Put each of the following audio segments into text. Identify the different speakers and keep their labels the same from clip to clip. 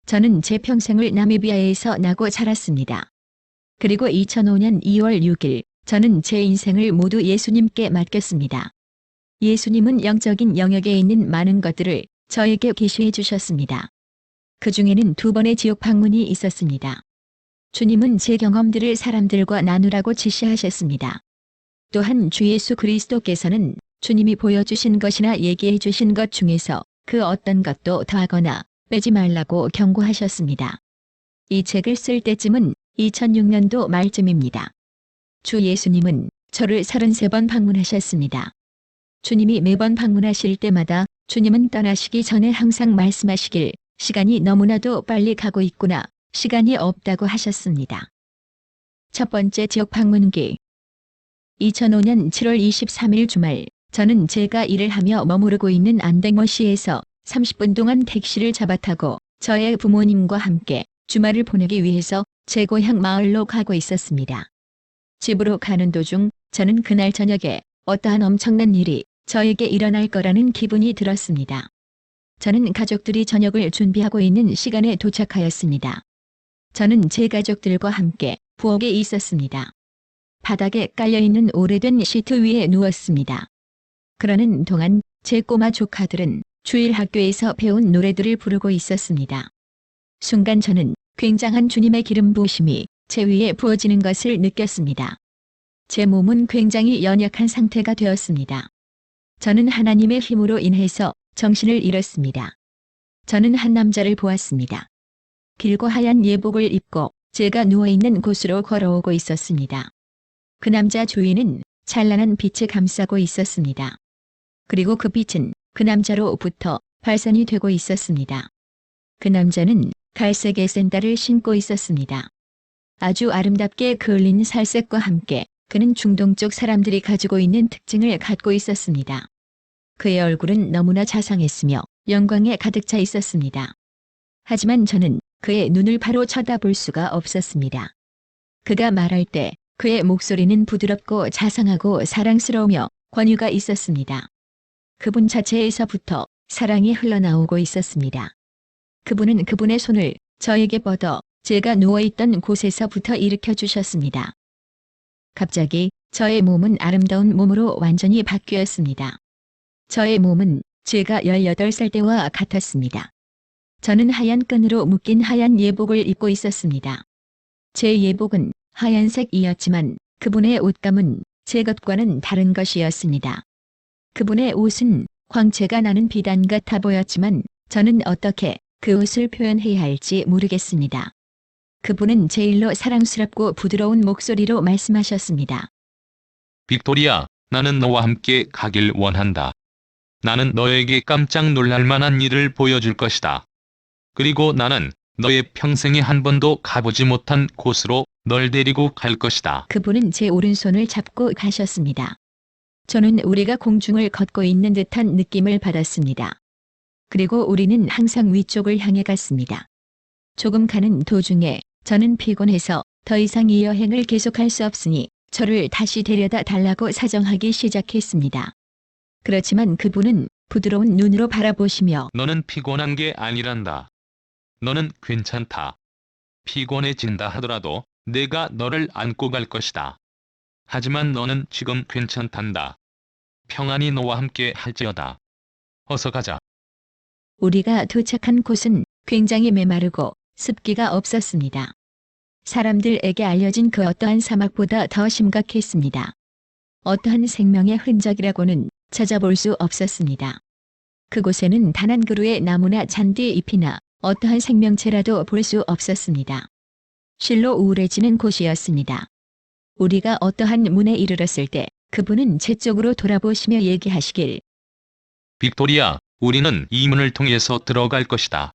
Speaker 1: 저는 제 평생을 나미비아에서 나고 자랐습니다. 그리고 2005년 2월 6일 저는 제 인생을 모두 예수님께 맡겼습니다. 예수님은 영적인 영역에 있는 많은 것들을 저에게 계시해 주셨습니다. 그 중에는 2번의 지옥 방문이 있었습니다. 주님은 제 경험들을 사람들과 나누라고 지시하셨습니다. 또한 주 예수 그리스도께서는 주님이 보여주신 것이나 얘기해 주신 것 중에서 그 어떤 것도 더하거나 빼지 말라고 경고하셨습니다. 이 책을 쓸 때쯤은 2006년도 말쯤입니다. 주 예수님은 저를 33번 방문하셨습니다. 주님이 매번 방문하실 때마다 주님은 떠나시기 전에 항상 말씀하시길 시간이 너무나도 빨리 가고 있구나, 시간이 없다고 하셨습니다. 첫 번째 지옥 방문기. 2005년 7월 23일 주말, 저는 제가 일을 하며 머무르고 있는 안댕머시에서 30분 동안 택시를 잡아 타고 저의 부모님과 함께 주말을 보내기 위해서 제 고향 마을로 가고 있었습니다. 집으로 가는 도중 저는 그날 저녁에 어떠한 엄청난 일이 저에게 일어날 거라는 기분이 들었습니다. 저는 가족들이 저녁을 준비하고 있는 시간에 도착하였습니다. 저는 제 가족들과 함께 부엌에 있었습니다. 바닥에 깔려있는 오래된 시트 위에 누웠습니다. 그러는 동안 제 꼬마 조카들은 주일 학교에서 배운 노래들을 부르고 있었습니다. 순간 저는 굉장한 주님의 기름 부으심이 제 위에 부어지는 것을 느꼈습니다. 제 몸은 굉장히 연약한 상태가 되었습니다. 저는 하나님의 힘으로 인해서 정신을 잃었습니다. 저는 한 남자를 보았습니다. 길고 하얀 예복을 입고 제가 누워있는 곳으로 걸어오고 있었습니다. 그 남자 주위는 찬란한 빛이 감싸고 있었습니다. 그리고 그 빛은 그 남자로부터 발산이 되고 있었습니다. 그 남자는 갈색의 샌들을 신고 있었습니다. 아주 아름답게 그을린 살색과 함께 그는 중동 쪽 사람들이 가지고 있는 특징을 갖고 있었습니다. 그의 얼굴은 너무나 자상했으며 영광에 가득 차 있었습니다. 하지만 저는 그의 눈을 바로 쳐다볼 수가 없었습니다. 그가 말할 때 그의 목소리는 부드럽고 자상하고 사랑스러우며 권유가 있었습니다. 그분 자체에서부터 사랑이 흘러나오고 있었습니다. 그분은 그분의 손을 저에게 뻗어 제가 누워있던 곳에서부터 일으켜 주셨습니다. 갑자기 저의 몸은 아름다운 몸으로 완전히 바뀌었습니다. 저의 몸은 제가 18살 때와 같았습니다. 저는 하얀 끈으로 묶인 하얀 예복을 입고 있었습니다. 제 예복은 하얀색이었지만 그분의 옷감은 제 것과는 다른 것이었습니다. 그분의 옷은 광채가 나는 비단 같아 보였지만 저는 어떻게 그 옷을 표현해야 할지 모르겠습니다. 그분은 제 일로 사랑스럽고 부드러운 목소리로 말씀하셨습니다.
Speaker 2: 빅토리아, 나는 너와 함께 가길 원한다. 나는 너에게 깜짝 놀랄 만한 일을 보여줄 것이다. 그리고 나는 너의 평생에 한 번도 가보지 못한 곳으로 널 데리고 갈 것이다.
Speaker 1: 그분은 제 오른손을 잡고 가셨습니다. 저는 우리가 공중을 걷고 있는 듯한 느낌을 받았습니다. 그리고 우리는 항상 위쪽을 향해 갔습니다. 조금 가는 도중에 저는 피곤해서 더 이상 이 여행을 계속할 수 없으니 저를 다시 데려다 달라고 사정하기 시작했습니다. 그렇지만 그분은 부드러운 눈으로 바라보시며
Speaker 2: 너는 피곤한 게 아니란다. 너는 괜찮다. 피곤해진다 하더라도 내가 너를 안고 갈 것이다. 하지만 너는 지금 괜찮단다. 평안이 너와 함께 할지어다. 어서 가자.
Speaker 1: 우리가 도착한 곳은 굉장히 메마르고 습기가 없었습니다. 사람들에게 알려진 그 어떠한 사막보다 더 심각했습니다. 어떠한 생명의 흔적이라고는 찾아볼 수 없었습니다. 그곳에는 단 한 그루의 나무나 잔디 잎이나 어떠한 생명체라도 볼 수 없었습니다. 실로 우울해지는 곳이었습니다. 우리가 어떠한 문에 이르렀을 때 그분은 제 쪽으로 돌아보시며 얘기하시길.
Speaker 2: 빅토리아, 우리는 이 문을 통해서 들어갈 것이다.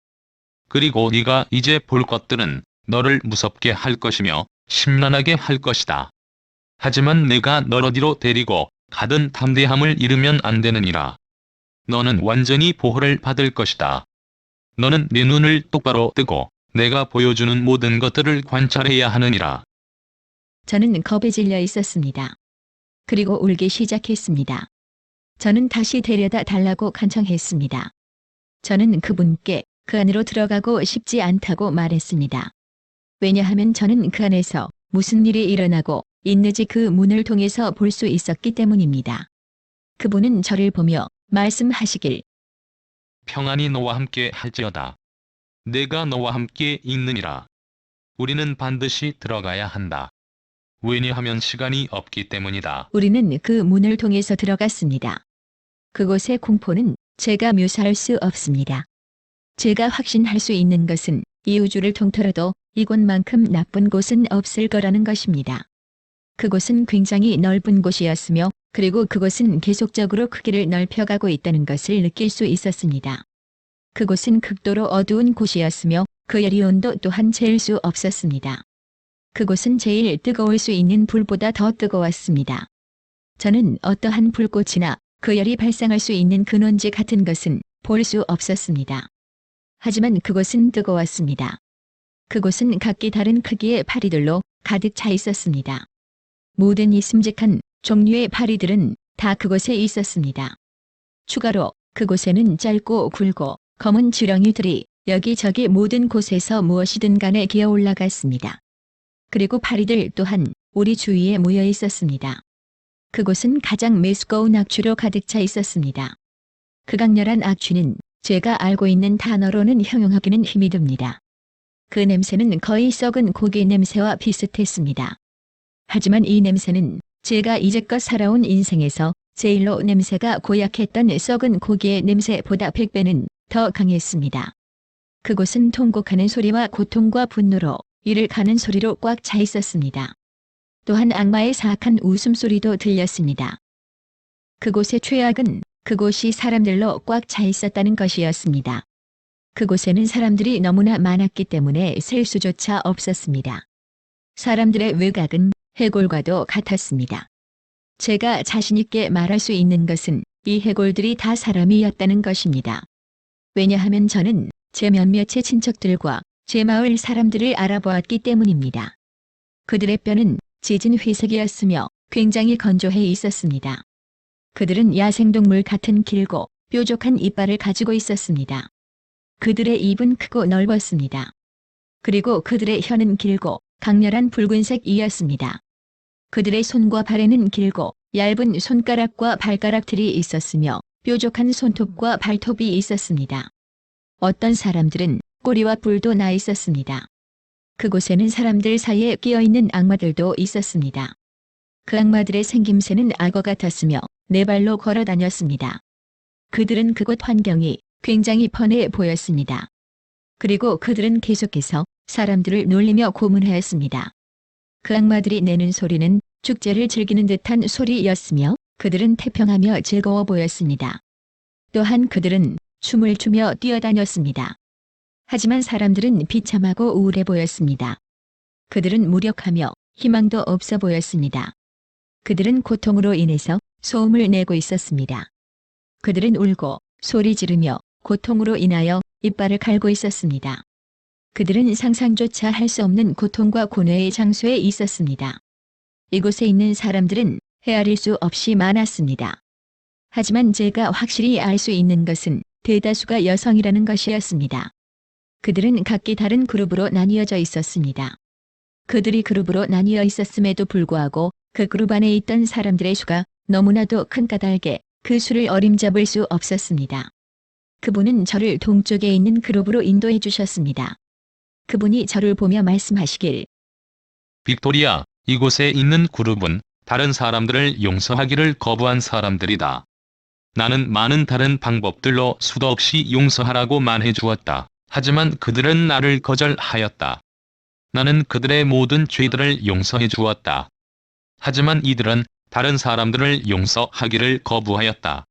Speaker 2: 그리고 네가 이제 볼 것들은 너를 무섭게 할 것이며 심란하게 할 것이다. 하지만 내가 널 어디로 데리고 가든 담대함을 잃으면 안 되느니라. 너는 완전히 보호를 받을 것이다. 너는 네 눈을 똑바로 뜨고 내가 보여주는 모든 것들을 관찰해야 하느니라.
Speaker 1: 저는 겁에 질려 있었습니다. 그리고 울기 시작했습니다. 저는 다시 데려다 달라고 간청했습니다. 저는 그분께 그 안으로 들어가고 싶지 않다고 말했습니다. 왜냐하면 저는 그 안에서 무슨 일이 일어나고 있는지 그 문을 통해서 볼 수 있었기 때문입니다. 그분은 저를 보며 말씀하시길
Speaker 2: 평안이 너와 함께 할지어다. 내가 너와 함께 있느니라. 우리는 반드시 들어가야 한다. 왜냐하면 시간이 없기 때문이다.
Speaker 1: 우리는 그 문을 통해서 들어갔습니다. 그곳의 공포는 제가 묘사할 수 없습니다. 제가 확신할 수 있는 것은 이 우주를 통틀어도 이곳만큼 나쁜 곳은 없을 거라는 것입니다. 그곳은 굉장히 넓은 곳이었으며 그리고 그곳은 계속적으로 크기를 넓혀가고 있다는 것을 느낄 수 있었습니다. 그곳은 극도로 어두운 곳이었으며 그 열이 온도 또한 잴 수 없었습니다. 그곳은 제일 뜨거울 수 있는 불보다 더 뜨거웠습니다. 저는 어떠한 불꽃이나 그 열이 발생할 수 있는 근원지 같은 것은 볼 수 없었습니다. 하지만 그곳은 뜨거웠습니다. 그곳은 각기 다른 크기의 파리들로 가득 차 있었습니다. 모든 이 슴직한 종류의 파리들은 다 그곳에 있었습니다. 추가로 그곳에는 짧고 굵고 검은 지렁이들이 여기저기 모든 곳에서 무엇이든 간에 기어 올라갔습니다. 그리고 파리들 또한 우리 주위에 모여 있었습니다. 그곳은 가장 메스꺼운 악취로 가득 차 있었습니다. 그 강렬한 악취는 제가 알고 있는 단어로는 형용하기는 힘이 듭니다. 그 냄새는 거의 썩은 고기 냄새와 비슷했습니다. 하지만 이 냄새는 제가 이제껏 살아온 인생에서 제일로 냄새가 고약했던 썩은 고기의 냄새보다 100배는 더 강했습니다. 그곳은 통곡하는 소리와 고통과 분노로 이를 가는 소리로 꽉 차 있었습니다. 또한 악마의 사악한 웃음소리도 들렸습니다. 그곳의 최악은 그곳이 사람들로 꽉 차 있었다는 것이었습니다. 그곳에는 사람들이 너무나 많았기 때문에 셀 수조차 없었습니다. 사람들의 외곽은 해골과도 같았습니다. 제가 자신있게 말할 수 있는 것은 이 해골들이 다 사람이었다는 것입니다. 왜냐하면 저는 제 몇몇의 친척들과 제 마을 사람들을 알아보았기 때문입니다. 그들의 뼈는 찢은 회색이었으며 굉장히 건조해 있었습니다. 그들은 야생동물 같은 길고 뾰족한 이빨을 가지고 있었습니다. 그들의 입은 크고 넓었습니다. 그리고 그들의 혀는 길고 강렬한 붉은색이었습니다. 그들의 손과 발에는 길고 얇은 손가락과 발가락들이 있었으며 뾰족한 손톱과 발톱이 있었습니다. 어떤 사람들은 꼬리와 뿔도 나 있었습니다. 그곳에는 사람들 사이에 끼어있는 악마들도 있었습니다. 그 악마들의 생김새는 악어 같았으며 네 발로 걸어 다녔습니다. 그들은 그곳 환경이 굉장히 펀해 보였습니다. 그리고 그들은 계속해서 사람들을 놀리며 고문하였습니다. 그 악마들이 내는 소리는 축제를 즐기는 듯한 소리였으며 그들은 태평하며 즐거워 보였습니다. 또한 그들은 춤을 추며 뛰어다녔습니다. 하지만 사람들은 비참하고 우울해 보였습니다. 그들은 무력하며 희망도 없어 보였습니다. 그들은 고통으로 인해서 소음을 내고 있었습니다. 그들은 울고 소리 지르며 고통으로 인하여 이빨을 갈고 있었습니다. 그들은 상상조차 할 수 없는 고통과 고뇌의 장소에 있었습니다. 이곳에 있는 사람들은 헤아릴 수 없이 많았습니다. 하지만 제가 확실히 알 수 있는 것은 대다수가 여성이라는 것이었습니다. 그들은 각기 다른 그룹으로 나뉘어져 있었습니다. 그들이 그룹으로 나뉘어 있었음에도 불구하고 그 그룹 안에 있던 사람들의 수가 너무나도 큰 까닭에 그 수를 어림잡을 수 없었습니다. 그분은 저를 동쪽에 있는 그룹으로 인도해 주셨습니다. 그분이 저를 보며 말씀하시길
Speaker 2: 빅토리아, 이곳에 있는 그룹은 다른 사람들을 용서하기를 거부한 사람들이다. 나는 많은 다른 방법들로 수도 없이 용서하라고 말해 주었다. 하지만 그들은 나를 거절하였다. 나는 그들의 모든 죄들을 용서해 주었다. 하지만 이들은 다른 사람들을 용서하기를 거부하였다.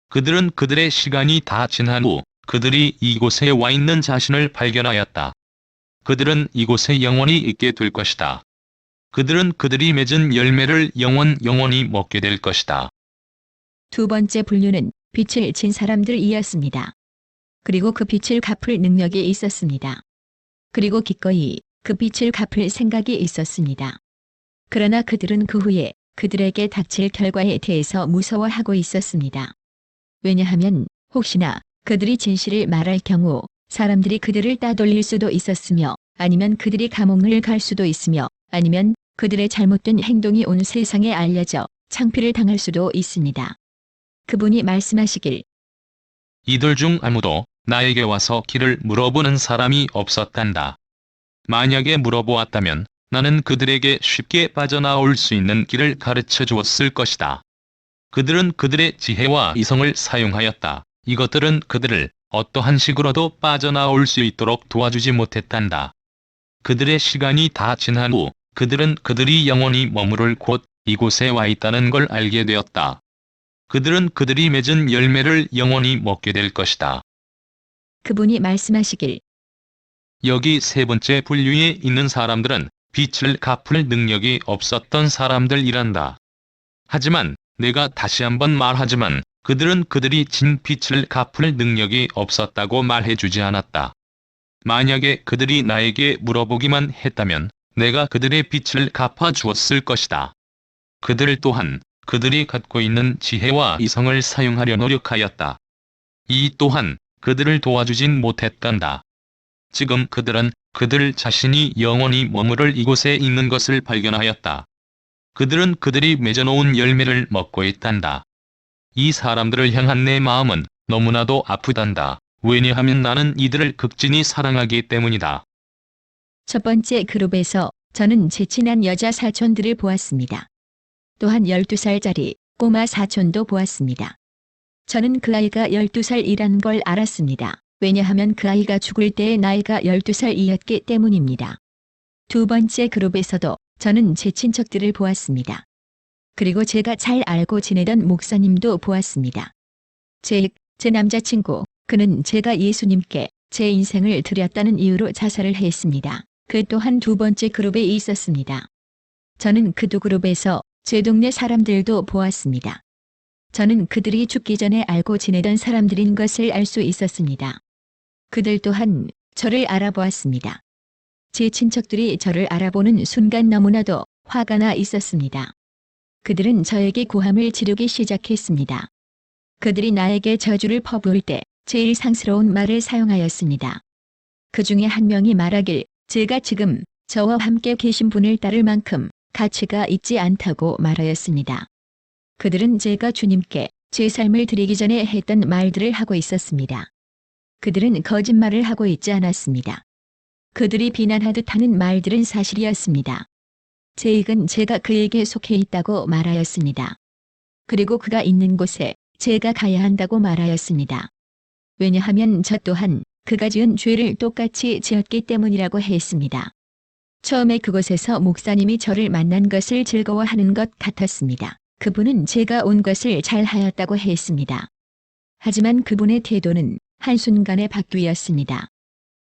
Speaker 2: 그들은 그들의 시간이 다 지난 후 그들이 이곳에 와 있는 자신을 발견하였다. 그들은 이곳에 영원히 있게 될 것이다. 그들은 그들이 맺은 열매를 영원히 먹게 될 것이다.
Speaker 1: 두 번째 분류는 빛을 진 사람들이었습니다. 그리고 그 빛을 갚을 능력이 있었습니다. 그리고 기꺼이 그 빛을 갚을 생각이 있었습니다. 그러나 그들은 그 후에 그들에게 닥칠 결과에 대해서 무서워하고 있었습니다. 왜냐하면 혹시나 그들이 진실을 말할 경우 사람들이 그들을 따돌릴 수도 있었으며, 아니면 그들이 감옥을 갈 수도 있으며, 아니면 그들의 잘못된 행동이 온 세상에 알려져 창피를 당할 수도 있습니다. 그분이 말씀하시길,
Speaker 2: 이들 중 아무도 나에게 와서 길을 물어보는 사람이 없었단다. 만약에 물어보았다면 나는 그들에게 쉽게 빠져나올 수 있는 길을 가르쳐 주었을 것이다. 그들은 그들의 지혜와 이성을 사용하였다. 이것들은 그들을 어떠한 식으로도 빠져나올 수 있도록 도와주지 못했단다. 그들의 시간이 다 지난 후 그들은 그들이 영원히 머무를 곳 이곳에 와 있다는 걸 알게 되었다. 그들은 그들이 맺은 열매를 영원히 먹게 될 것이다.
Speaker 1: 그분이 말씀하시길,
Speaker 2: 여기 세 번째 분류에 있는 사람들은 빛을 갚을 능력이 없었던 사람들이란다. 하지만 내가 다시 한번 말하지만 그들은 그들이 진 빛을 갚을 능력이 없었다고 말해주지 않았다. 만약에 그들이 나에게 물어보기만 했다면 내가 그들의 빛을 갚아 주었을 것이다. 그들 또한 그들이 갖고 있는 지혜와 이성을 사용하려 노력하였다. 이 또한 그들을 도와주진 못했단다. 지금 그들은 그들 자신이 영원히 머무를 이곳에 있는 것을 발견하였다. 그들은 그들이 맺어놓은 열매를 먹고 있단다. 이 사람들을 향한 내 마음은 너무나도 아프단다. 왜냐하면 나는 이들을 극진히 사랑하기 때문이다.
Speaker 1: 첫 번째 그룹에서 저는 제 친한 여자 사촌들을 보았습니다. 또한 12살짜리 꼬마 사촌도 보았습니다. 저는 그 아이가 12살이란 걸 알았습니다. 왜냐하면 그 아이가 죽을 때의 나이가 12살이었기 때문입니다. 두 번째 그룹에서도 저는 제 친척들을 보았습니다. 그리고 제가 잘 알고 지내던 목사님도 보았습니다. 제 남자친구, 그는 제가 예수님께 제 인생을 드렸다는 이유로 자살을 했습니다. 그 또한 두 번째 그룹에 있었습니다. 저는 그 두 그룹에서 제 동네 사람들도 보았습니다. 저는 그들이 죽기 전에 알고 지내던 사람들인 것을 알 수 있었습니다. 그들 또한 저를 알아보았습니다. 제 친척들이 저를 알아보는 순간 너무나도 화가 나 있었습니다. 그들은 저에게 고함을 지르기 시작했습니다. 그들이 나에게 저주를 퍼부을 때 제일 상스러운 말을 사용하였습니다. 그 중에 한 명이 말하길, 제가 지금 저와 함께 계신 분을 따를 만큼 가치가 있지 않다고 말하였습니다. 그들은 제가 주님께 제 삶을 드리기 전에 했던 말들을 하고 있었습니다. 그들은 거짓말을 하고 있지 않았습니다. 그들이 비난하듯 하는 말들은 사실이었습니다. 제 익은 제가 그에게 속해 있다고 말하였습니다. 그리고 그가 있는 곳에 제가 가야 한다고 말하였습니다. 왜냐하면 저 또한 그가 지은 죄를 똑같이 지었기 때문이라고 했습니다. 처음에 그곳에서 목사님이 저를 만난 것을 즐거워하는 것 같았습니다. 그분은 제가 온 것을 잘하였다고 했습니다. 하지만 그분의 태도는 한순간에 바뀌었습니다.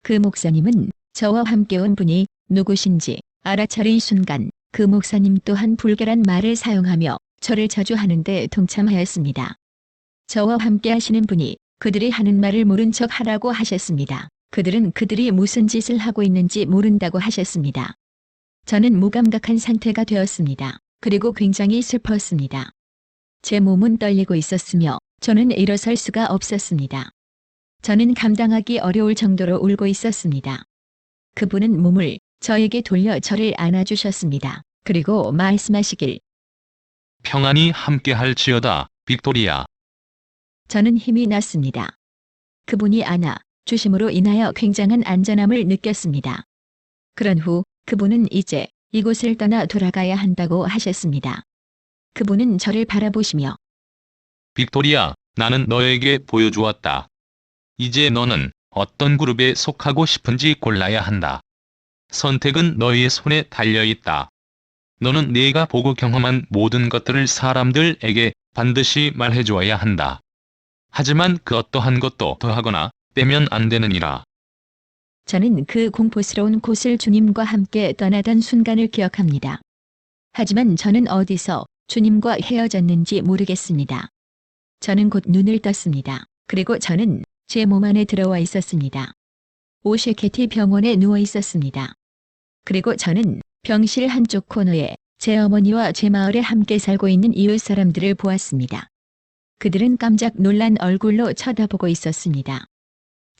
Speaker 1: 그 목사님은 저와 함께 온 분이 누구신지 알아차린 순간 그 목사님 또한 불결한 말을 사용하며 저를 저주하는데 동참하였습니다. 저와 함께 하시는 분이 그들이 하는 말을 모른 척 하라고 하셨습니다. 그들은 그들이 무슨 짓을 하고 있는지 모른다고 하셨습니다. 저는 무감각한 상태가 되었습니다. 그리고 굉장히 슬펐습니다. 제 몸은 떨리고 있었으며 저는 일어설 수가 없었습니다. 저는 감당하기 어려울 정도로 울고 있었습니다. 그분은 몸을 저에게 돌려 저를 안아주셨습니다. 그리고 말씀하시길,
Speaker 2: 평안이 함께할지어다, 빅토리아.
Speaker 1: 저는 힘이 났습니다. 그분이 안아 주심으로 인하여 굉장한 안전함을 느꼈습니다. 그런 후 그분은 이제 이곳을 떠나 돌아가야 한다고 하셨습니다. 그분은 저를 바라보시며,
Speaker 2: 빅토리아, 나는 너에게 보여주었다. 이제 너는 어떤 그룹에 속하고 싶은지 골라야 한다. 선택은 너의 손에 달려있다. 너는 네가 보고 경험한 모든 것들을 사람들에게 반드시 말해주어야 한다. 하지만 그 어떠한 것도 더하거나 빼면 안 되느니라.
Speaker 1: 저는 그 공포스러운 곳을 주님과 함께 떠나던 순간을 기억합니다. 하지만 저는 어디서 주님과 헤어졌는지 모르겠습니다. 저는 곧 눈을 떴습니다. 그리고 저는 제 몸 안에 들어와 있었습니다. 오셰케티 병원에 누워 있었습니다. 그리고 저는 병실 한쪽 코너에 제 어머니와 제 마을에 함께 살고 있는 이웃 사람들을 보았습니다. 그들은 깜짝 놀란 얼굴로 쳐다보고 있었습니다.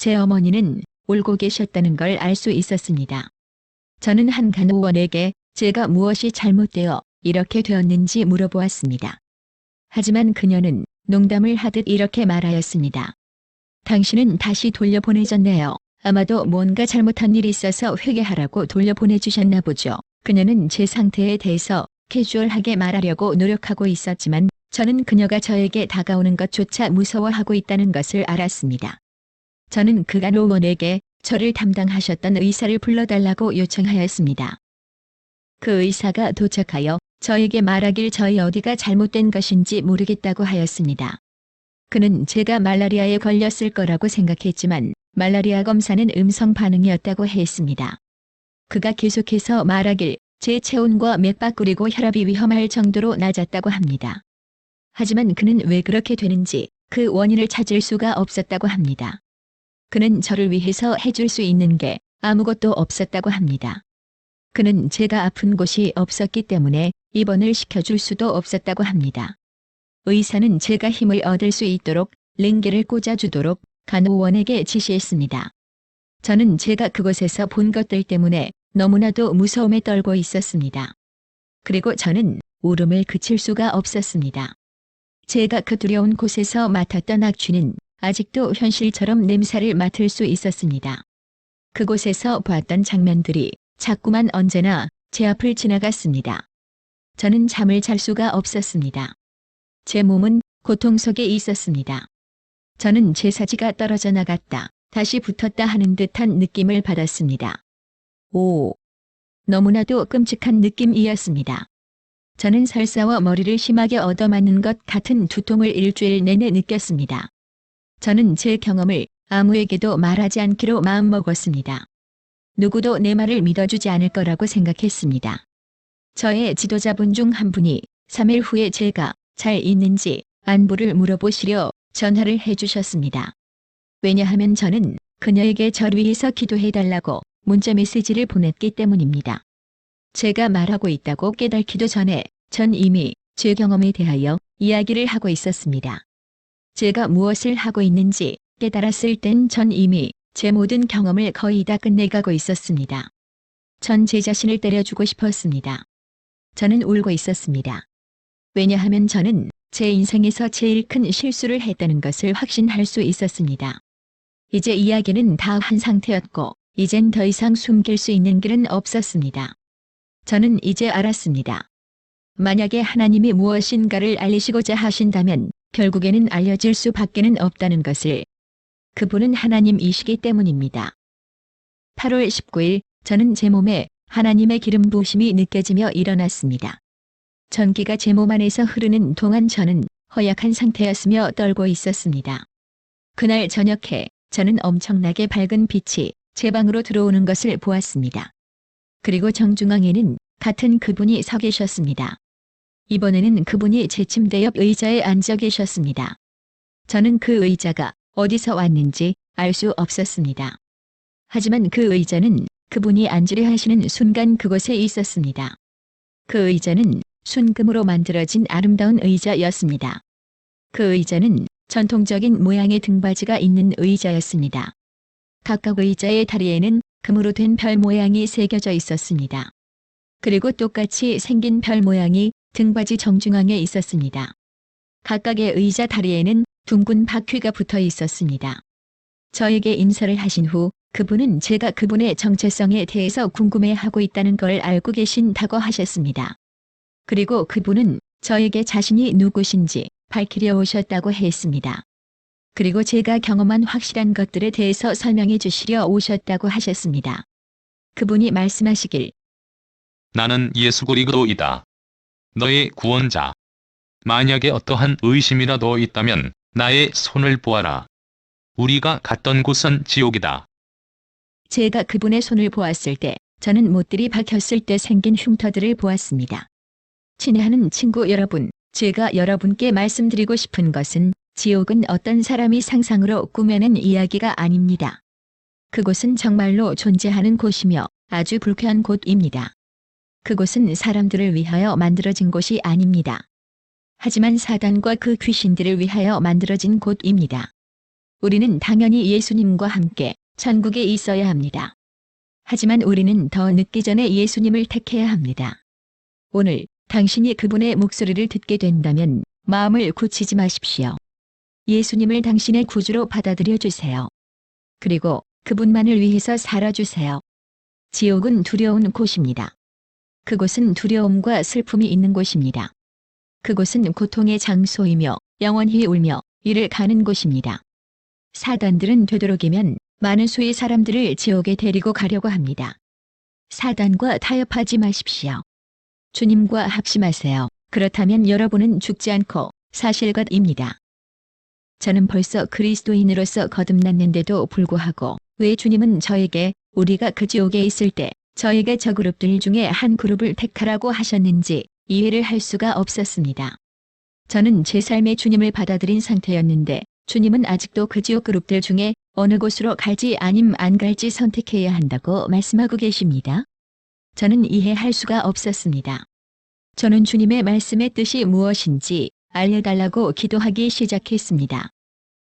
Speaker 1: 제 어머니는 울고 계셨다는 걸 알 수 있었습니다. 저는 한 간호원에게 제가 무엇이 잘못되어 이렇게 되었는지 물어보았습니다. 하지만 그녀는 농담을 하듯 이렇게 말하였습니다. 당신은 다시 돌려보내졌네요. 아마도 뭔가 잘못한 일이 있어서 회개하라고 돌려보내주셨나 보죠. 그녀는 제 상태에 대해서 캐주얼하게 말하려고 노력하고 있었지만 저는 그녀가 저에게 다가오는 것조차 무서워하고 있다는 것을 알았습니다. 저는 그 간호원에게 저를 담당하셨던 의사를 불러달라고 요청하였습니다. 그 의사가 도착하여 저에게 말하길 저희 어디가 잘못된 것인지 모르겠다고 하였습니다. 그는 제가 말라리아에 걸렸을 거라고 생각했지만 말라리아 검사는 음성 반응이었다고 했습니다. 그가 계속해서 말하길 제 체온과 맥박 그리고 혈압이 위험할 정도로 낮았다고 합니다. 하지만 그는 왜 그렇게 되는지 그 원인을 찾을 수가 없었다고 합니다. 그는 저를 위해서 해줄 수 있는 게 아무것도 없었다고 합니다. 그는 제가 아픈 곳이 없었기 때문에 입원을 시켜줄 수도 없었다고 합니다. 의사는 제가 힘을 얻을 수 있도록 링게를 꽂아주도록 간호원에게 지시했습니다. 저는 제가 그곳에서 본 것들 때문에 너무나도 무서움에 떨고 있었습니다. 그리고 저는 울음을 그칠 수가 없었습니다. 제가 그 두려운 곳에서 맡았던 악취는 아직도 현실처럼 냄새를 맡을 수 있었습니다. 그곳에서 봤던 장면들이 자꾸만 언제나 제 앞을 지나갔습니다. 저는 잠을 잘 수가 없었습니다. 제 몸은 고통 속에 있었습니다. 저는 제 사지가 떨어져 나갔다, 다시 붙었다 하는 듯한 느낌을 받았습니다. 오! 너무나도 끔찍한 느낌이었습니다. 저는 설사와 머리를 심하게 얻어맞는 것 같은 두통을 일주일 내내 느꼈습니다. 저는 제 경험을 아무에게도 말하지 않기로 마음먹었습니다. 누구도 내 말을 믿어주지 않을 거라고 생각했습니다. 저의 지도자분 중 한 분이 3일 후에 제가 잘 있는지 안부를 물어보시려 전화를 해주셨습니다. 왜냐하면 저는 그녀에게 저를 위해서 기도해달라고 문자 메시지를 보냈기 때문입니다. 제가 말하고 있다고 깨닫기도 전에 전 이미 제 경험에 대하여 이야기를 하고 있었습니다. 제가 무엇을 하고 있는지 깨달았을 땐 전 이미 제 모든 경험을 거의 다 끝내가고 있었습니다. 전 제 자신을 때려주고 싶었습니다. 저는 울고 있었습니다. 왜냐하면 저는 제 인생에서 제일 큰 실수를 했다는 것을 확신할 수 있었습니다. 이제 이야기는 다 한 상태였고 이젠 더 이상 숨길 수 있는 길은 없었습니다. 저는 이제 알았습니다. 만약에 하나님이 무엇인가를 알리시고자 하신다면 결국에는 알려질 수밖에는 없다는 것을. 그분은 하나님이시기 때문입니다. 8월 19일 저는 제 몸에 하나님의 기름 부으심이 느껴지며 일어났습니다. 전기가 제 몸 안에서 흐르는 동안 저는 허약한 상태였으며 떨고 있었습니다. 그날 저녁에 저는 엄청나게 밝은 빛이 제 방으로 들어오는 것을 보았습니다. 그리고 정중앙에는 같은 그분이 서 계셨습니다. 이번에는 그분이 제 침대 옆 의자에 앉아 계셨습니다. 저는 그 의자가 어디서 왔는지 알 수 없었습니다. 하지만 그 의자는 그분이 앉으려 하시는 순간 그곳에 있었습니다. 그 의자는 순금으로 만들어진 아름다운 의자였습니다. 그 의자는 전통적인 모양의 등받이가 있는 의자였습니다. 각각 의자의 다리에는 금으로 된 별 모양이 새겨져 있었습니다. 그리고 똑같이 생긴 별 모양이 등받이 정중앙에 있었습니다. 각각의 의자 다리에는 둥근 바퀴가 붙어 있었습니다. 저에게 인사를 하신 후 그분은 제가 그분의 정체성에 대해서 궁금해하고 있다는 걸 알고 계신다고 하셨습니다. 그리고 그분은 저에게 자신이 누구신지 밝히려 오셨다고 했습니다. 그리고 제가 경험한 확실한 것들에 대해서 설명해 주시려 오셨다고 하셨습니다. 그분이 말씀하시길,
Speaker 2: 나는 예수 그리스도이다. 너의 구원자. 만약에 어떠한 의심이라도 있다면 나의 손을 보아라. 우리가 갔던 곳은 지옥이다.
Speaker 1: 제가 그분의 손을 보았을 때 저는 못들이 박혔을 때 생긴 흉터들을 보았습니다. 친애하는 친구 여러분, 제가 여러분께 말씀드리고 싶은 것은 지옥은 어떤 사람이 상상으로 꾸며낸 이야기가 아닙니다. 그곳은 정말로 존재하는 곳이며 아주 불쾌한 곳입니다. 그곳은 사람들을 위하여 만들어진 곳이 아닙니다. 하지만 사단과 그 귀신들을 위하여 만들어진 곳입니다. 우리는 당연히 예수님과 함께 천국에 있어야 합니다. 하지만 우리는 더 늦기 전에 예수님을 택해야 합니다. 오늘 당신이 그분의 목소리를 듣게 된다면 마음을 굳히지 마십시오. 예수님을 당신의 구주로 받아들여 주세요. 그리고 그분만을 위해서 살아주세요. 지옥은 두려운 곳입니다. 그곳은 두려움과 슬픔이 있는 곳입니다. 그곳은 고통의 장소이며 영원히 울며 이를 가는 곳입니다. 사단들은 되도록이면 많은 수의 사람들을 지옥에 데리고 가려고 합니다. 사단과 타협하지 마십시오. 주님과 합심하세요. 그렇다면 여러분은 죽지 않고 사실 것입니다. 저는 벌써 그리스도인으로서 거듭났는데도 불구하고 왜 주님은 저에게 우리가 그 지옥에 있을 때 저에게 저 그룹들 중에 한 그룹을 택하라고 하셨는지 이해를 할 수가 없었습니다. 저는 제 삶에 주님을 받아들인 상태였는데 주님은 아직도 그 지옥 그룹들 중에 어느 곳으로 갈지 아님 안 갈지 선택해야 한다고 말씀하고 계십니다. 저는 이해할 수가 없었습니다. 저는 주님의 말씀의 뜻이 무엇인지 알려달라고 기도하기 시작했습니다.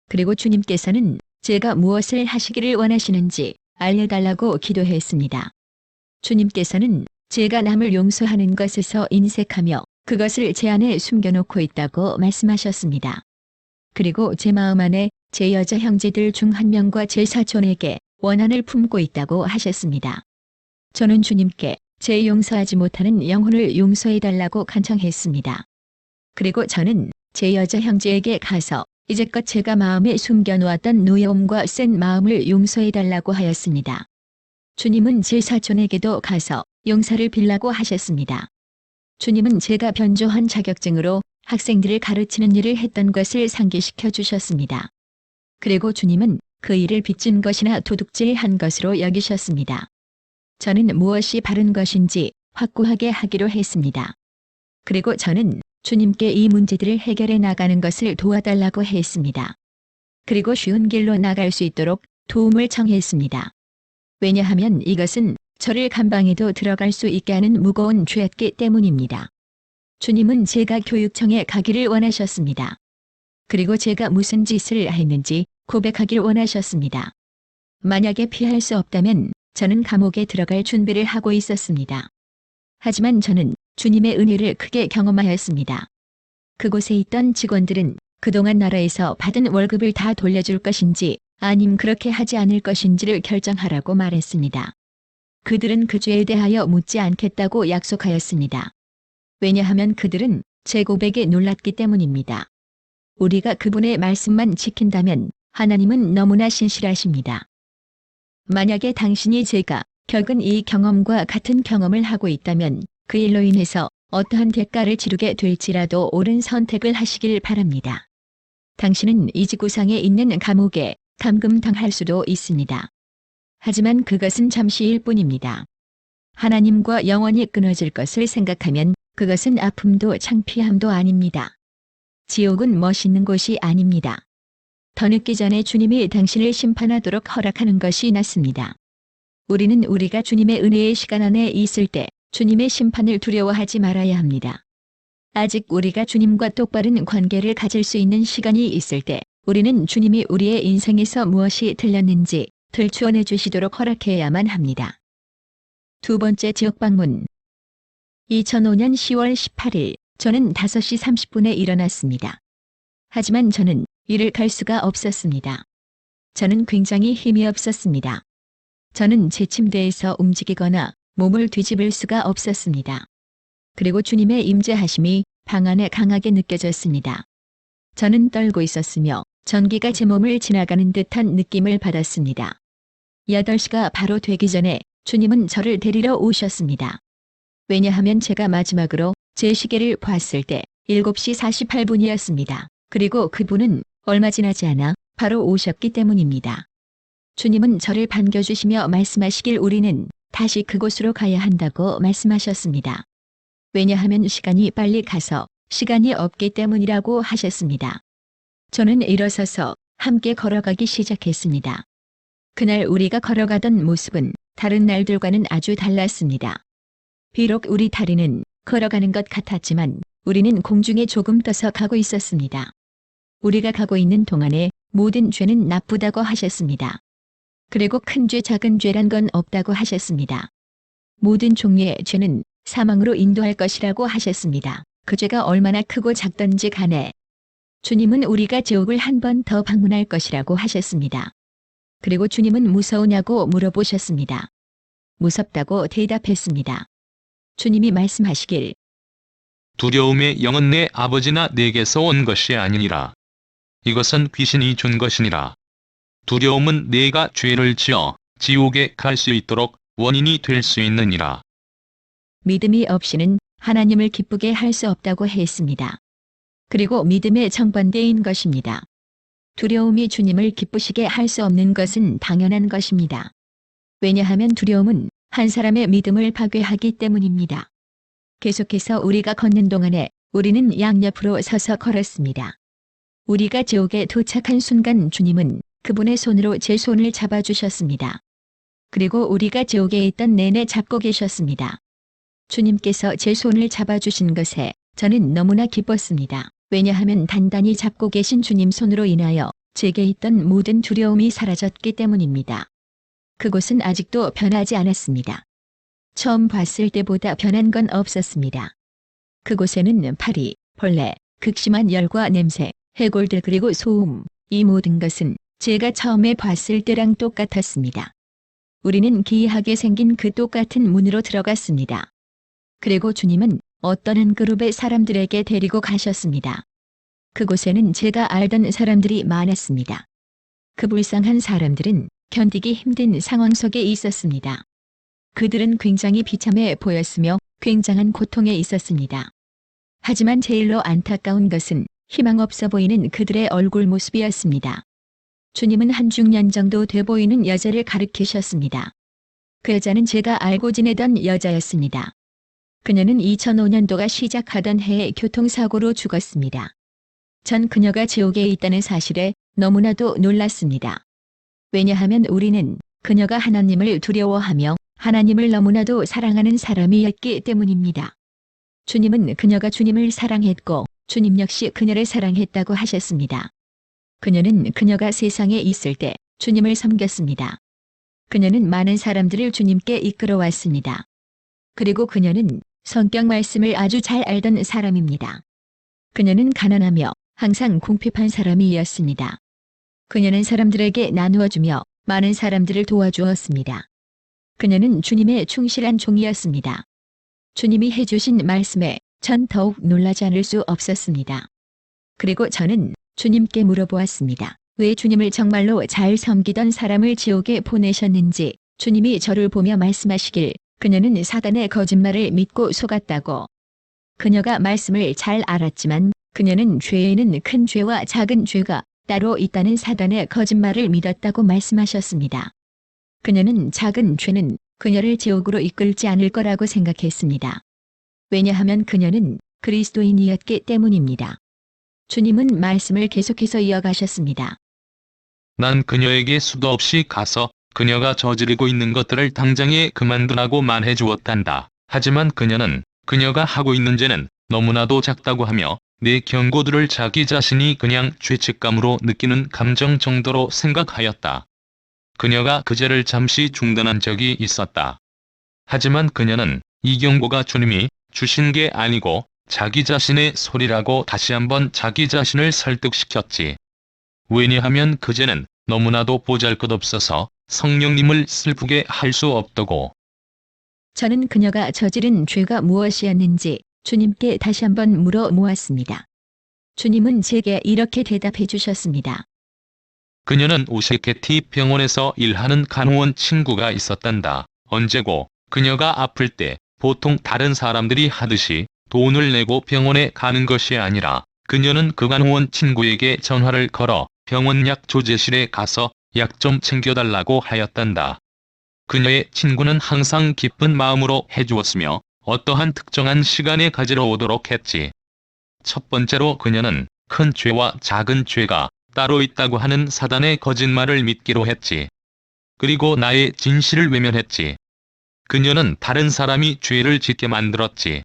Speaker 1: 그리고 주님께서는 제가 무엇을 하시기를 원하시는지 알려달라고 기도했습니다. 주님께서는 제가 남을 용서하는 것에서 인색하며 그것을 제 안에 숨겨놓고 있다고 말씀하셨습니다. 그리고 제 마음 안에 제 여자 형제들 중 한 명과 제 사촌에게 원한을 품고 있다고 하셨습니다. 저는 주님께 제 용서하지 못하는 영혼을 용서해달라고 간청했습니다. 그리고 저는 제 여자 형제에게 가서 이제껏 제가 마음에 숨겨놓았던 노여움과 센 마음을 용서해달라고 하였습니다. 주님은 제 사촌에게도 가서 용서를 빌라고 하셨습니다. 주님은 제가 변조한 자격증으로 학생들을 가르치는 일을 했던 것을 상기시켜 주셨습니다. 그리고 주님은 그 일을 빚진 것이나 도둑질한 것으로 여기셨습니다. 저는 무엇이 바른 것인지 확고하게 하기로 했습니다. 그리고 저는 주님께 이 문제들을 해결해 나가는 것을 도와달라고 했습니다. 그리고 쉬운 길로 나갈 수 있도록 도움을 청했습니다. 왜냐하면 이것은 저를 감방에도 들어갈 수 있게 하는 무거운 죄였기 때문입니다. 주님은 제가 교육청에 가기를 원하셨습니다. 그리고 제가 무슨 짓을 했는지 고백하길 원하셨습니다. 만약에 피할 수 없다면 저는 감옥에 들어갈 준비를 하고 있었습니다. 하지만 저는 주님의 은혜를 크게 경험하였습니다. 그곳에 있던 직원들은 그동안 나라에서 받은 월급을 다 돌려줄 것인지 아님 그렇게 하지 않을 것인지를 결정하라고 말했습니다. 그들은 그 죄에 대하여 묻지 않겠다고 약속하였습니다. 왜냐하면 그들은 제 고백에 놀랐기 때문입니다. 우리가 그분의 말씀만 지킨다면 하나님은 너무나 신실하십니다. 만약에 당신이 제가 겪은 이 경험과 같은 경험을 하고 있다면 그 일로 인해서 어떠한 대가를 치르게 될지라도 옳은 선택을 하시길 바랍니다. 당신은 이 지구상에 있는 감옥에 감금당할 수도 있습니다. 하지만 그것은 잠시일 뿐입니다. 하나님과 영원히 끊어질 것을 생각하면 그것은 아픔도 창피함도 아닙니다. 지옥은 멋있는 곳이 아닙니다. 더 늦기 전에 주님이 당신을 심판하도록 허락하는 것이 낫습니다. 우리는 우리가 주님의 은혜의 시간 안에 있을 때 주님의 심판을 두려워하지 말아야 합니다. 아직 우리가 주님과 똑바른 관계를 가질 수 있는 시간이 있을 때 우리는 주님이 우리의 인생에서 무엇이 틀렸는지 들추어내 주시도록 허락해야만 합니다. 두 번째 지역 방문. 2005년 10월 18일 저는 5시 30분에 일어났습니다. 하지만 저는 일을 갈 수가 없었습니다. 저는 굉장히 힘이 없었습니다. 저는 제 침대에서 움직이거나 몸을 뒤집을 수가 없었습니다. 그리고 주님의 임재하심이 방 안에 강하게 느껴졌습니다. 저는 떨고 있었으며 전기가 제 몸을 지나가는 듯한 느낌을 받았습니다. 8시가 바로 되기 전에 주님은 저를 데리러 오셨습니다. 왜냐하면 제가 마지막으로 제 시계를 봤을 때 7시 48분이었습니다. 그리고 그분은 얼마 지나지 않아 바로 오셨기 때문입니다. 주님은 저를 반겨주시며 말씀하시길 우리는 다시 그곳으로 가야 한다고 말씀하셨습니다. 왜냐하면 시간이 빨리 가서 시간이 없기 때문이라고 하셨습니다. 저는 일어서서 함께 걸어가기 시작했습니다. 그날 우리가 걸어가던 모습은 다른 날들과는 아주 달랐습니다. 비록 우리 다리는 걸어가는 것 같았지만 우리는 공중에 조금 떠서 가고 있었습니다. 우리가 가고 있는 동안에 모든 죄는 나쁘다고 하셨습니다. 그리고 큰 죄, 작은 죄란 건 없다고 하셨습니다. 모든 종류의 죄는 사망으로 인도할 것이라고 하셨습니다. 그 죄가 얼마나 크고 작던지 간에 주님은 우리가 지옥을 한 번 더 방문할 것이라고 하셨습니다. 그리고 주님은 무서우냐고 물어보셨습니다. 무섭다고 대답했습니다. 주님이 말씀하시길
Speaker 2: 두려움의 영은 내 아버지나 내게서 온 것이 아니니라. 이것은 귀신이 준 것이니라. 두려움은 내가 죄를 지어 지옥에 갈 수 있도록 원인이 될 수 있느니라.
Speaker 1: 믿음이 없이는 하나님을 기쁘게 할 수 없다고 했습니다. 그리고 믿음의 정반대인 것입니다. 두려움이 주님을 기쁘시게 할 수 없는 것은 당연한 것입니다. 왜냐하면 두려움은 한 사람의 믿음을 파괴하기 때문입니다. 계속해서 우리가 걷는 동안에 우리는 양옆으로 서서 걸었습니다. 우리가 지옥에 도착한 순간 주님은 그분의 손으로 제 손을 잡아주셨습니다. 그리고 우리가 지옥에 있던 내내 잡고 계셨습니다. 주님께서 제 손을 잡아주신 것에 저는 너무나 기뻤습니다. 왜냐하면 단단히 잡고 계신 주님 손으로 인하여 제게 있던 모든 두려움이 사라졌기 때문입니다. 그곳은 아직도 변하지 않았습니다. 처음 봤을 때보다 변한 건 없었습니다. 그곳에는 파리, 벌레, 극심한 열과 냄새, 해골들 그리고 소음, 이 모든 것은 제가 처음에 봤을 때랑 똑같았습니다. 우리는 기이하게 생긴 그 똑같은 문으로 들어갔습니다. 그리고 주님은 어떤 한 그룹의 사람들에게 데리고 가셨습니다. 그곳에는 제가 알던 사람들이 많았습니다. 그 불쌍한 사람들은 견디기 힘든 상황 속에 있었습니다. 그들은 굉장히 비참해 보였으며 굉장한 고통에 있었습니다. 하지만 제일로 안타까운 것은 희망 없어 보이는 그들의 얼굴 모습이었습니다. 주님은 한 중년 정도 돼 보이는 여자를 가리키셨습니다. 그 여자는 제가 알고 지내던 여자였습니다. 그녀는 2005년도가 시작하던 해에 교통사고로 죽었습니다. 전 그녀가 지옥에 있다는 사실에 너무나도 놀랐습니다. 왜냐하면 우리는 그녀가 하나님을 두려워하며 하나님을 너무나도 사랑하는 사람이었기 때문입니다. 주님은 그녀가 주님을 사랑했고 주님 역시 그녀를 사랑했다고 하셨습니다. 그녀는 그녀가 세상에 있을 때 주님을 섬겼습니다. 그녀는 많은 사람들을 주님께 이끌어왔습니다. 그리고 그녀는 성경 말씀을 아주 잘 알던 사람입니다. 그녀는 가난하며 항상 궁핍한 사람이었습니다. 그녀는 사람들에게 나누어주며 많은 사람들을 도와주었습니다. 그녀는 주님의 충실한 종이었습니다. 주님이 해주신 말씀에 전 더욱 놀라지 않을 수 없었습니다. 그리고 저는 주님께 물어보았습니다. 왜 주님을 정말로 잘 섬기던 사람을 지옥에 보내셨는지. 주님이 저를 보며 말씀하시길 그녀는 사단의 거짓말을 믿고 속았다고. 그녀가 말씀을 잘 알았지만 그녀는 죄에는 큰 죄와 작은 죄가 따로 있다는 사단의 거짓말을 믿었다고 말씀하셨습니다. 그녀는 작은 죄는 그녀를 지옥으로 이끌지 않을 거라고 생각했습니다. 왜냐하면 그녀는 그리스도인이었기 때문입니다. 주님은 말씀을 계속해서 이어가셨습니다.
Speaker 2: 난 그녀에게 수도 없이 가서 그녀가 저지르고 있는 것들을 당장에 그만두라고 말해 주었단다. 하지만 그녀는 그녀가 하고 있는 죄는 너무나도 작다고 하며 내 경고들을 자기 자신이 그냥 죄책감으로 느끼는 감정 정도로 생각하였다. 그녀가 그 죄를 잠시 중단한 적이 있었다. 하지만 그녀는 이 경고가 주님이 주신 게 아니고 자기 자신의 소리라고 다시 한번 자기 자신을 설득시켰지. 왜냐하면 그 죄는 너무나도 보잘것없어서 성령님을 슬프게 할 수 없다고.
Speaker 1: 저는 그녀가 저지른 죄가 무엇이었는지 주님께 다시 한번 물어 모았습니다. 주님은 제게 이렇게 대답해 주셨습니다.
Speaker 2: 그녀는 오시케티 병원에서 일하는 간호원 친구가 있었단다. 언제고 그녀가 아플 때 보통 다른 사람들이 하듯이 돈을 내고 병원에 가는 것이 아니라 그녀는 그 간호원 친구에게 전화를 걸어 병원 약 조제실에 가서 약 좀 챙겨달라고 하였단다. 그녀의 친구는 항상 기쁜 마음으로 해주었으며 어떠한 특정한 시간에 가지러 오도록 했지. 첫 번째로 그녀는 큰 죄와 작은 죄가 따로 있다고 하는 사단의 거짓말을 믿기로 했지. 그리고 나의 진실을 외면했지. 그녀는 다른 사람이 죄를 짓게 만들었지.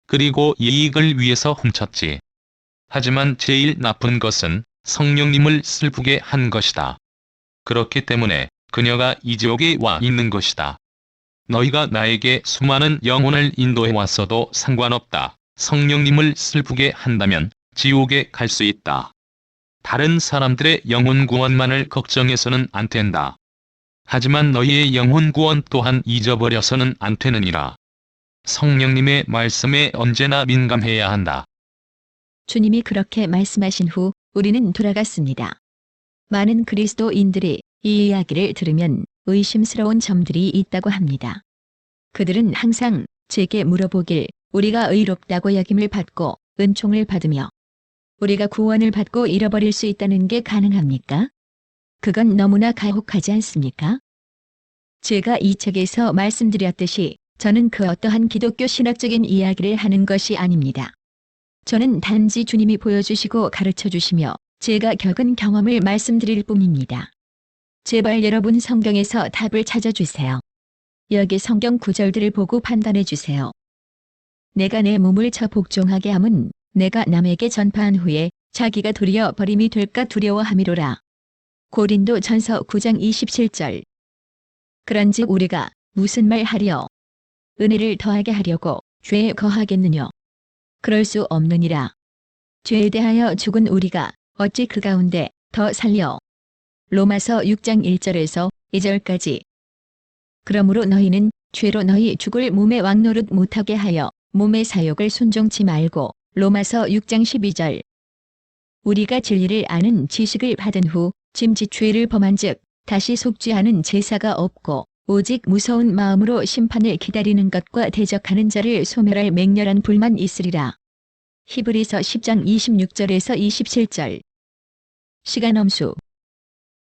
Speaker 2: 그리고 이익을 위해서 훔쳤지. 하지만 제일 나쁜 것은 성령님을 슬프게 한 것이다. 그렇기 때문에 그녀가 이 지옥에 와 있는 것이다. 너희가 나에게 수많은 영혼을 인도해 왔어도 상관없다. 성령님을 슬프게 한다면 지옥에 갈 수 있다. 다른 사람들의 영혼 구원만을 걱정해서는 안 된다. 하지만 너희의 영혼 구원 또한 잊어버려서는 안 되느니라. 성령님의 말씀에 언제나 민감해야 한다.
Speaker 1: 주님이 그렇게 말씀하신 후 우리는 돌아갔습니다. 많은 그리스도인들이 이 이야기를 들으면 의심스러운 점들이 있다고 합니다. 그들은 항상 제게 물어보길 우리가 의롭다고 여김을 받고 은총을 받으며 우리가 구원을 받고 잃어버릴 수 있다는 게 가능합니까? 그건 너무나 가혹하지 않습니까? 제가 이 책에서 말씀드렸듯이 저는 그 어떠한 기독교 신학적인 이야기를 하는 것이 아닙니다. 저는 단지 주님이 보여주시고 가르쳐주시며 제가 겪은 경험을 말씀드릴 뿐입니다. 제발 여러분 성경에서 답을 찾아주세요. 여기 성경 구절들을 보고 판단해 주세요. 내가 내 몸을 저 복종하게 함은 내가 남에게 전파한 후에 자기가 도리어 버림이 될까 두려워함이로라. 고린도 전서 9장 27절. 그런즉 우리가 무슨 말 하리요? 은혜를 더하게 하려고 죄에 거하겠느냐? 그럴 수 없느니라. 죄에 대하여 죽은 우리가 어찌 그 가운데 더 살려? 로마서 6장 1절에서 2절까지. 그러므로 너희는 죄로 너희 죽을 몸에 왕노릇 못하게 하여 몸의 사욕을 순종치 말고. 로마서 6장 12절. 우리가 진리를 아는 지식을 받은 후 짐짓 죄를 범한 즉 다시 속죄하는 제사가 없고 오직 무서운 마음으로 심판을 기다리는 것과 대적하는 자를 소멸할 맹렬한 불만 있으리라. 히브리서 10장 26절에서 27절. 시간 엄수.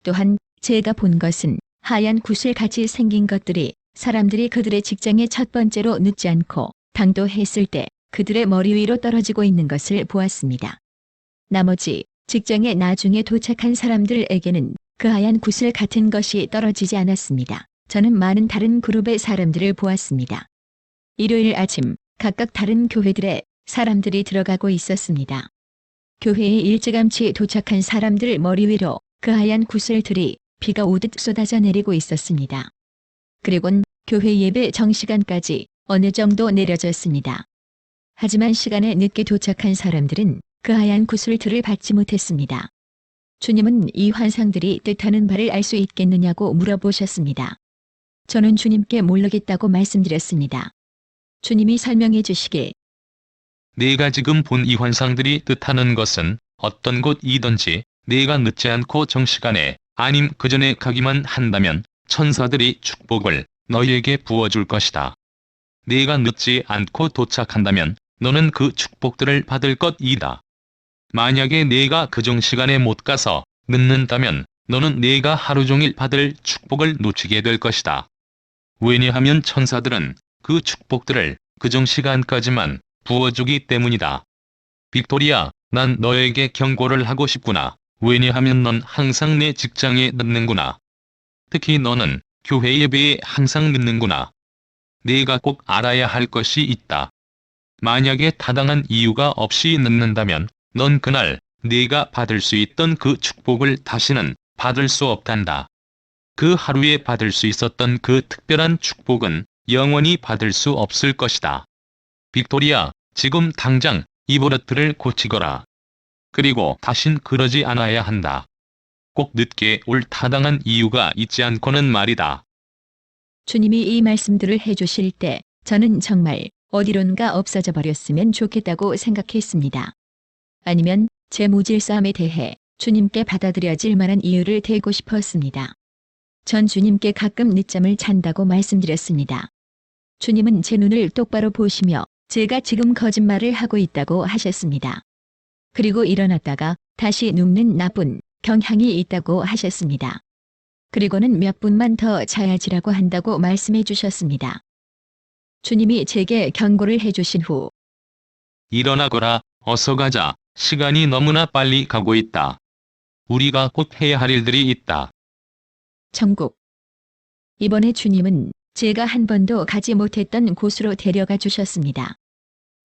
Speaker 1: 또한 제가 본 것은 하얀 구슬같이 생긴 것들이 사람들이 그들의 직장에 첫 번째로 늦지 않고 당도했을 때 그들의 머리 위로 떨어지고 있는 것을 보았습니다. 나머지 직장에 나중에 도착한 사람들에게는 그 하얀 구슬 같은 것이 떨어지지 않았습니다. 저는 많은 다른 그룹의 사람들을 보았습니다. 일요일 아침 각각 다른 교회들에 사람들이 들어가고 있었습니다. 교회에 일찌감치 도착한 사람들 머리 위로 그 하얀 구슬들이 비가 오듯 쏟아져 내리고 있었습니다. 그리곤 교회 예배 정시간까지 어느 정도 내려졌습니다. 하지만 시간에 늦게 도착한 사람들은 그 하얀 구슬들을 받지 못했습니다. 주님은 이 환상들이 뜻하는 바를 알 수 있겠느냐고 물어보셨습니다. 저는 주님께 모르겠다고 말씀드렸습니다. 주님이 설명해 주시길.
Speaker 2: 네가 지금 본 이 환상들이 뜻하는 것은 어떤 곳이든지 네가 늦지 않고 정시간에 아님 그 전에 가기만 한다면 천사들이 축복을 너희에게 부어줄 것이다. 네가 늦지 않고 도착한다면 너는 그 축복들을 받을 것이다. 만약에 네가 그 정시간에 못 가서 늦는다면 너는 네가 하루 종일 받을 축복을 놓치게 될 것이다. 왜냐하면 천사들은 그 축복들을 그 정시간까지만 부어주기 때문이다. 빅토리아, 난 너에게 경고를 하고 싶구나. 왜냐하면 넌 항상 내 직장에 늦는구나. 특히 너는 교회 예배에 항상 늦는구나. 네가 꼭 알아야 할 것이 있다. 만약에 타당한 이유가 없이 늦는다면 넌 그날 네가 받을 수 있던 그 축복을 다시는 받을 수 없단다. 그 하루에 받을 수 있었던 그 특별한 축복은 영원히 받을 수 없을 것이다. 빅토리아, 지금 당장 이 버릇들을 고치거라. 그리고 다신 그러지 않아야 한다. 꼭 늦게 올 타당한 이유가 있지 않고는 말이다.
Speaker 1: 주님이 이 말씀들을 해주실 때 저는 정말 어디론가 없어져 버렸으면 좋겠다고 생각했습니다. 아니면 제 무질서함에 대해 주님께 받아들여질 만한 이유를 대고 싶었습니다. 전 주님께 가끔 늦잠을 잔다고 말씀드렸습니다. 주님은 제 눈을 똑바로 보시며 제가 지금 거짓말을 하고 있다고 하셨습니다. 그리고 일어났다가 다시 눕는 나쁜 경향이 있다고 하셨습니다. 그리고는 몇 분만 더 자야지라고 한다고 말씀해 주셨습니다. 주님이 제게 경고를 해주신 후
Speaker 2: 일어나거라, 어서 가자. 시간이 너무나 빨리 가고 있다. 우리가 꼭 해야 할 일들이 있다.
Speaker 1: 천국. 이번에 주님은 제가 한 번도 가지 못했던 곳으로 데려가 주셨습니다.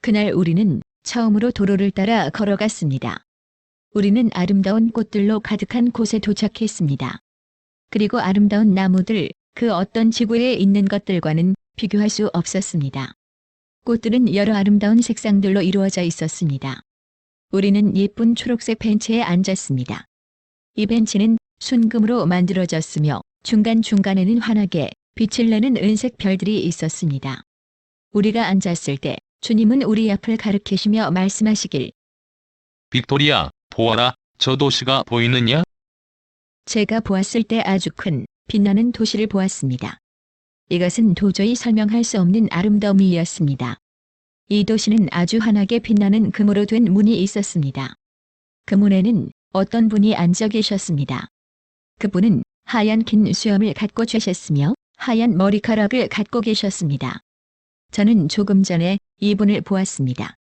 Speaker 1: 그날 우리는 처음으로 도로를 따라 걸어갔습니다. 우리는 아름다운 꽃들로 가득한 곳에 도착했습니다. 그리고 아름다운 나무들, 그 어떤 지구에 있는 것들과는 비교할 수 없었습니다. 꽃들은 여러 아름다운 색상들로 이루어져 있었습니다. 우리는 예쁜 초록색 벤치에 앉았습니다. 이 벤치는 순금으로 만들어졌으며 중간중간에는 환하게 빛을 내는 은색 별들이 있었습니다. 우리가 앉았을 때 주님은 우리 앞을 가리키시며 말씀하시길,
Speaker 2: 빅토리아, 보아라, 저 도시가 보이느냐?
Speaker 1: 제가 보았을 때 아주 큰 빛나는 도시를 보았습니다. 이것은 도저히 설명할 수 없는 아름다움이었습니다. 이 도시는 아주 환하게 빛나는 금으로 된 문이 있었습니다. 그 문에는 어떤 분이 앉아 계셨습니다. 그분은 하얀 긴 수염을 갖고 계셨으며 하얀 머리카락을 갖고 계셨습니다. 저는 조금 전에 이분을 보았습니다.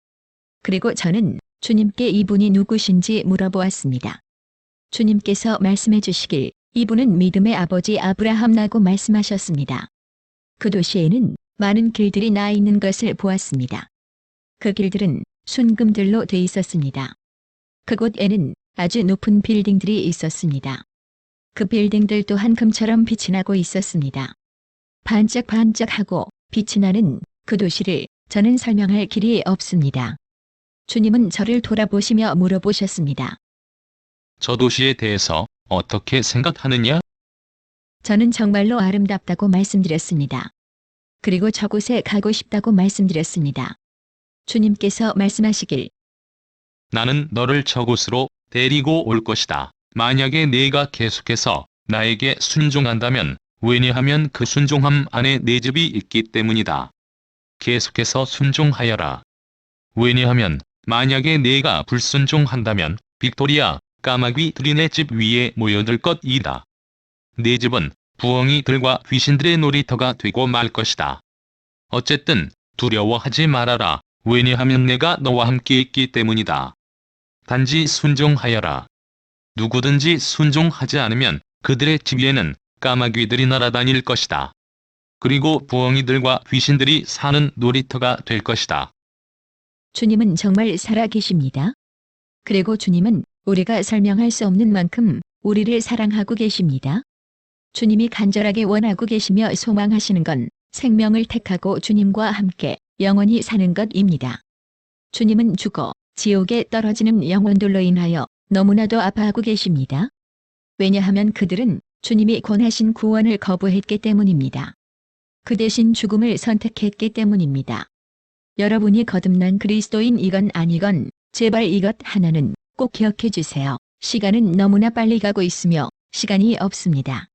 Speaker 1: 그리고 저는 주님께 이분이 누구신지 물어보았습니다. 주님께서 말씀해 주시길, 이분은 믿음의 아버지 아브라함라고 말씀하셨습니다. 그 도시에는 많은 길들이 나 있는 것을 보았습니다. 그 길들은 순금들로 돼 있었습니다. 그곳에는 아주 높은 빌딩들이 있었습니다. 그 빌딩들 또한 금처럼 빛이 나고 있었습니다. 반짝반짝하고 빛이 나는 그 도시를 저는 설명할 길이 없습니다. 주님은 저를 돌아보시며 물어보셨습니다.
Speaker 2: 저 도시에 대해서 어떻게 생각하느냐?
Speaker 1: 저는 정말로 아름답다고 말씀드렸습니다. 그리고 저곳에 가고 싶다고 말씀드렸습니다. 주님께서 말씀하시길,
Speaker 2: 나는 너를 저곳으로 데리고 올 것이다. 만약에 네가 계속해서 나에게 순종한다면, 왜냐하면 그 순종함 안에 내 집이 있기 때문이다. 계속해서 순종하여라. 왜냐하면 만약에 네가 불순종한다면 빅토리아, 까마귀들이 내 집 위에 모여들 것이다. 내 집은 부엉이들과 귀신들의 놀이터가 되고 말 것이다. 어쨌든 두려워하지 말아라. 왜냐하면 내가 너와 함께 있기 때문이다. 단지 순종하여라. 누구든지 순종하지 않으면 그들의 집 위에는 까마귀들이 날아다닐 것이다. 그리고 부엉이들과 귀신들이 사는 놀이터가 될 것이다.
Speaker 1: 주님은 정말 살아계십니다. 그리고 주님은 우리가 설명할 수 없는 만큼 우리를 사랑하고 계십니다. 주님이 간절하게 원하고 계시며 소망하시는 건 생명을 택하고 주님과 함께 영원히 사는 것입니다. 주님은 죽어 지옥에 떨어지는 영혼들로 인하여 너무나도 아파하고 계십니다. 왜냐하면 그들은 주님이 권하신 구원을 거부했기 때문입니다. 그 대신 죽음을 선택했기 때문입니다. 여러분이 거듭난 그리스도인이건 아니건 제발 이것 하나는 꼭 기억해 주세요. 시간은 너무나 빨리 가고 있으며 시간이 없습니다.